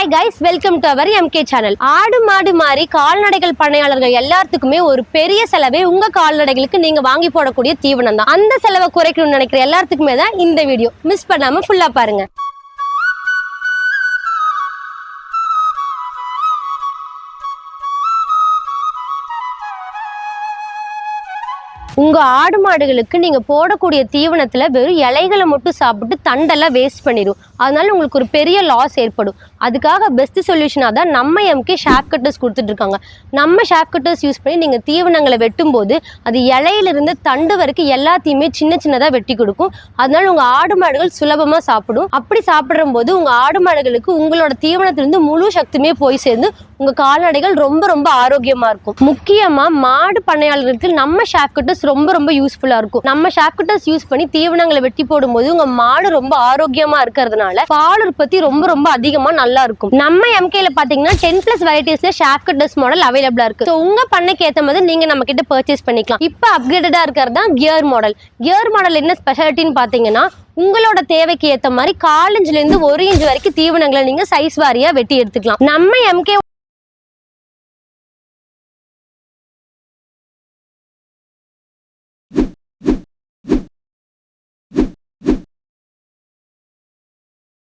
Hi guys, welcome to our MK channel. ஆடு மாடு மாதிரி கால்நடைகள் பண்ணையாளர்கள் எல்லாத்துக்குமே ஒரு பெரிய செலவே உங்க கால்நடைகளுக்கு நீங்க வாங்கி போடக்கூடிய தீவனம் தான். அந்த செலவை குறைக்கணும்னு நினைக்கிற எல்லாத்துக்குமே தான் இந்த வீடியோ. மிஸ் பண்ணாம ஃபுல்லா பாருங்க. உங்க ஆடு மாடுகளுக்கு நீங்க போடக்கூடிய தீவனத்துல வெறும் இலைகளை மட்டும் சாப்பிட்டு தண்டெல்லாம் வேஸ்ட் பண்ணிடும். அதனால உங்களுக்கு ஒரு பெரிய லாஸ் ஏற்படும். அதுக்காக பெஸ்ட் சொல்யூஷனாக தான் நம்ம எம்கே ஷாப் கட்டர்ஸ் கொடுத்துட்டு இருக்காங்க. நம்ம ஷாப் கட்டர்ஸ் யூஸ் பண்ணி நீங்க தீவனங்களை வெட்டும் போது அது இலையிலிருந்து தண்டு வரைக்கும் எல்லாத்தையுமே சின்ன சின்னதாக வெட்டி கொடுக்கும். அதனால உங்க ஆடு மாடுகள் சுலபமா சாப்பிடும். அப்படி சாப்பிடும் போது உங்க ஆடு மாடுகளுக்கு உங்களோட தீவனத்திலிருந்து முழு சக்தியுமே போய் சேர்ந்து உங்க கால்நடைகள் ரொம்ப ரொம்ப ஆரோக்கியமா இருக்கும். முக்கியமா மாடு பண்ணையாளர்களுக்கு நம்ம ஷாப் கட்டர்ஸ் ரொம்ப ரொம்ப யூஸ்ஃபுல்லா இருக்கும். நம்ம ஷாப் கட்டர்ஸ் யூஸ் பண்ணி தீவனங்களை வெட்டி போடும்போது உங்க மாடு ரொம்ப ஆரோக்கியமா இருக்கிறதுனால பால் உற்பத்தி ரொம்ப ரொம்ப அதிகமா நல்லா இருக்கும். நம்ம எம்கேல பாத்தீங்கன்னா 10+ வெரைட்டிஸ்ல ஷாப் கட்டர்ஸ் மாடல் அவைலபிளா இருக்கு. உங்க பண்ணைக்கு ஏத்த மாதிரி நீங்க நம்ம கிட்ட பர்ச்சேஸ் பண்ணிக்கலாம். இப்ப அப்கிரேடடா இருக்கிறது தான் கியர் மாடல். கியர் மாடல் என்ன ஸ்பெஷாலிட்டின்னு பாத்தீங்கன்னா உங்களோட தேவைக்கு ஏத்த மாதிரி 1/4 இன்ச்ல இருந்து 1 இன்ச் வரைக்கும் தீவனங்களை நீங்க சைஸ் வாரியா வெட்டி எடுத்துக்கலாம். நம்ம எம்கே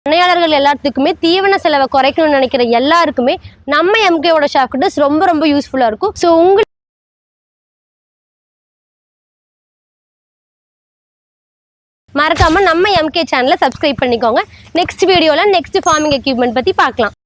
பண்ணையாளர்கள் எல்லாத்துக்குமே தீவன செலவை குறைக்கணும்னு நினைக்கிற எல்லாருக்குமே நம்ம எம்கேவோட ஷாப் கட்டர்ஸ் ரொம்ப ரொம்ப யூஸ்ஃபுல்லா இருக்கும். ஸோ உங்களுக்கு மறக்காம நம்ம எம்கே சேனலை சப்ஸ்கிரைப் பண்ணிக்கோங்க. நெக்ஸ்ட் வீடியோல நெக்ஸ்ட் ஃபார்மிங் எக்யூப்மெண்ட் பத்தி பார்க்கலாம்.